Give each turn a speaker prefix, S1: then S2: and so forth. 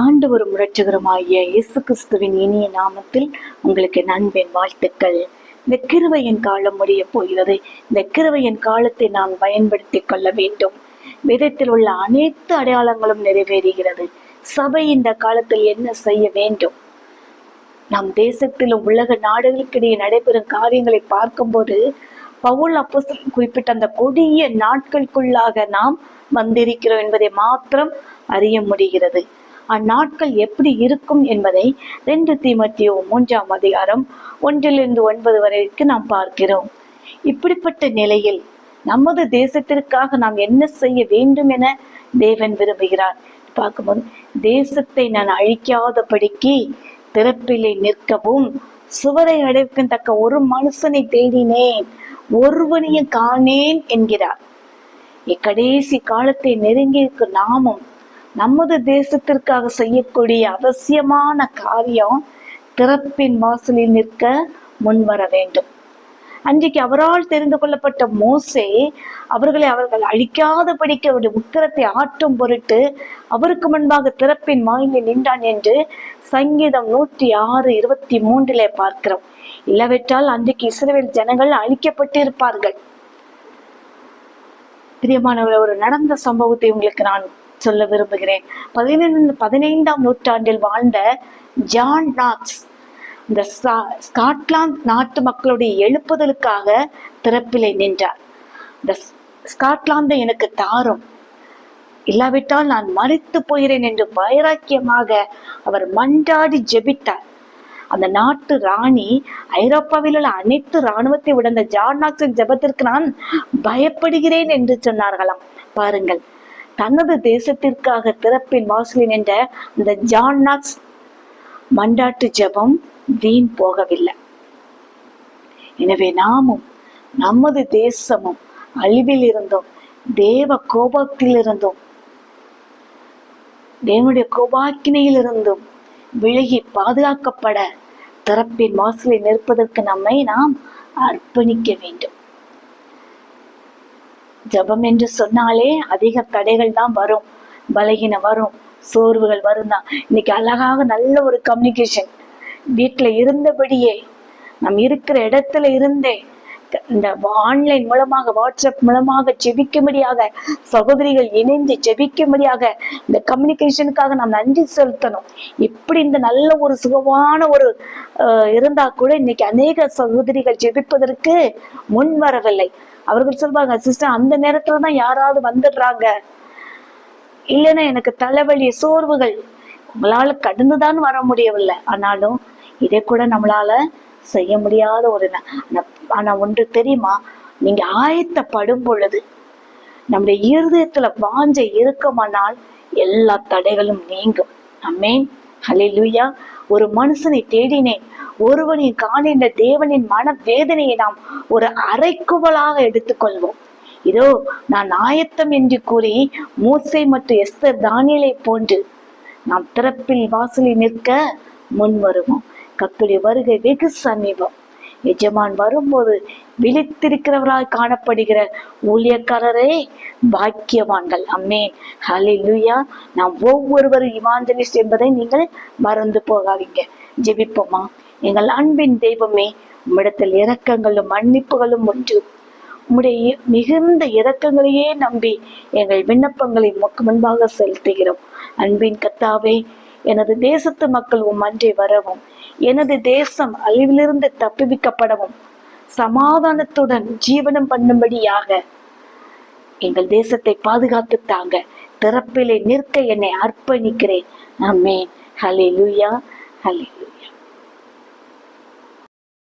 S1: ஆண்டவரும் இரட்சகருமாகிய இயேசு கிறிஸ்துவின் இனிய நாமத்தில் உங்களுக்கு அன்பின் வாழ்த்துக்கள். இந்த கிருபையின் காலம் முடிய போகிறது. இந்த கிருபையின் காலத்தை நாம் பயன்படுத்தி கொள்ள வேண்டும். வேதத்தில் உள்ள அனைத்து அடையாளங்களும் நிறைவேறுகிறது. சபை இந்த காலத்தில் என்ன செய்ய வேண்டும்? நம் தேசத்திலும் உலக நாடுகளுக்கிடையே நடைபெறும் காரியங்களை பார்க்கும்போது பவுல் அப்போஸ்தலன் குறிப்பிட்ட அந்த கொடிய நாட்களுக்குள்ளாக நாம் வந்திருக்கிறோம் என்பதை மாத்திரம் அறிய முடிகிறது. அந்நாட்கள் எப்படி இருக்கும் என்பதை 2 தீமோத்தேயு 3ஆம் அதிகாரம் 1-9 வரைக்கும் நாம் பார்க்கிறோம். இப்படிப்பட்ட நிலையில் நமது தேசத்திற்காக நாம் என்ன செய்ய வேண்டும் என தேவன் விரும்புகிறார் பார்க்கும்போது, தேசத்தை நான் அழிக்காதபடிக்கு திறப்பிலே நிற்கவும் சுவரை அடைக்கத்தக்க ஒரு மனுஷனை தேடினேன், ஒருவனையும் காணேன் என்கிறார். இக்கடைசி காலத்தை நெருங்கியிருக்க நாமும் நமது தேசத்திற்காக செய்யக்கூடிய அவசியமான காரியம் திறப்பின் வாசலில் நிற்க முன்வர வேண்டும். அன்றைக்கு அவரால் தெரிந்து கொள்ளப்பட்ட மோசே அவர்கள் அழிக்காதபடிக்கு அவருடைய உக்கிரத்தை ஆற்றும் பொருட்டு அவருக்கு முன்பாக திறப்பின் வாயிலில் நின்றான் என்று சங்கீதம் 106:23 பார்க்கிறோம். இல்லவெற்றால் அன்றைக்கு இஸ்ரவேல் ஜனங்கள் அழிக்கப்பட்டிருப்பார்கள். பிரியமானவர்கள், ஒரு நடந்த சம்பவத்தை உங்களுக்கு நான் சொல்ல விரும்புகிறேன். 15ஆம் நூற்றாண்டில் வாழ்ந்த ஜான் நாக்ஸ் இந்த ஸ்காட்லாந்து நாட்டு மக்களுடைய எழுப்புதலுக்காக திறப்பிலே நின்றார். இந்த ஸ்காட்லாந்தை எனக்கு தாரும், இல்லாவிட்டால் நான் மரித்து போகிறேன் என்று வைராக்கியமாக அவர் மன்றாடி ஜெபித்தார். அந்த நாட்டு ராணி ஐரோப்பாவில் உள்ள அனைத்து இராணுவத்தை விட அந்த ஜான் நாக்ஸின் ஜெபத்திற்கு நான் பயப்படுகிறேன் என்று சொன்னார்களாம். பாருங்கள், தனது தேசத்திற்காக திறப்பின் வாசலில் நின்ற அந்த ஜான் நாக்ஸ் மன்றாட்டு ஜெபம் வீண் போகவில்லை. எனவே நாமும் நமது தேசமும் அழிவில் இருந்தோம், தேவ கோபத்தில் இருந்தோம், தேவனுடைய கோபாக்கினையில் இருந்தும் விலகி பாதுகாக்கப்பட திறப்பின் வாசலில் நிற்பதற்கு நம்மை நாம் அர்ப்பணிக்க வேண்டும். ஜபம் என்று சொன்னாலே அதிக தடைகள் தான் வரும், பலகீனம் வரும், சோர்வுகள் வரும் தான். இன்னைக்கு அழகாக நல்ல ஒரு கம்யூனிகேஷன், வீட்டுல இருந்தபடியே நம் இருக்கிற இடத்துல இருந்தே இந்த ஆன்லைன் மூலமாக வாட்ஸ்அப் மூலமாக ஜெபிக்கும்படியாக சகோதரிகள் இணைந்து ஜெபிக்கும்படியாக இந்த கம்யூனிகேஷனுக்காக நாம் நன்றி செலுத்தணும். இப்படி இந்த நல்ல ஒரு சுகமான ஒரு இருந்தா கூட இன்னைக்கு அநேக சகோதரிகள் ஜெபிப்பதற்கு முன் வரவில்லை. அவர்கள் சொல்வாங்க, சிஸ்டர் அந்த நேரத்துலதான் யாராவது வந்துடுறாங்க, இல்லைன்னா எனக்கு தலைவலி சோர்வுகள், உங்களால கடந்துதான் வர முடியவில்லை. ஆனாலும் இதை கூட நம்மளால செய்ய முடியாத ஒரு ஆனா ஒன்று தெரியுமா, நீங்க ஆயத்தப்படும் பொழுது நம்முடைய இருதயத்துல வாஞ்சை இருக்குமானால் எல்லா தடைகளும் நீங்கும். ஆமென், ஹல்லேலூயா. ஒரு மனுஷனை தேடினேன், ஒருவனை காணின்ற தேவனின் மன வேதனையை நாம் ஒரு அறைக்குவலாக எடுத்துக்கொள்வோம். இதோ நான் ஆயத்தம் என்று கூறி மோசே மற்றும் எஸ்தர் தானியேலை போன்று நாம் திறப்பில் வாசலில் நிற்க முன் வருவோம். கர்த்தருடைய வருகை வெகு சமீபம். எஜமான் வரும்போது விழித்திருக்கிறவராய் காணப்படுகிற ஊழியக்காரரே பாக்கியவான்கள். ஆமென், ஹல்லேலூயா. நாம் ஒவ்வொருவரும் இவாஞ்சலிஸ்ட் என்பதை நீங்கள் மறந்து போகாதீங்க. ஜெபிப்போமா. எங்கள் அன்பின் தெய்வமே, உம்மிடத்தில் இரக்கங்களும் மன்னிப்புகளும் ஒன்று. உம்முடைய மிகுந்த இரக்கங்களையே நம்பி எங்கள் விண்ணப்பங்களை உமக்கு முன்பாக செலுத்துகிறோம். அன்பின் கர்த்தாவே, எனது தேசத்து மக்கள் அன்றே வரவும், எனது தேசம் அழிவிலிருந்து தப்புவிக்கப்படவும், சமாதானத்துடன் ஜீவனம் பண்ணும்படியாக எங்கள் தேசத்தை பாதுகாத்து தாங்க. திறப்பிலே நிற்க என்னை அர்ப்பணிக்கிறேன். ஆமென், ஹல்லேலூயா, ஹல்லேலூயா.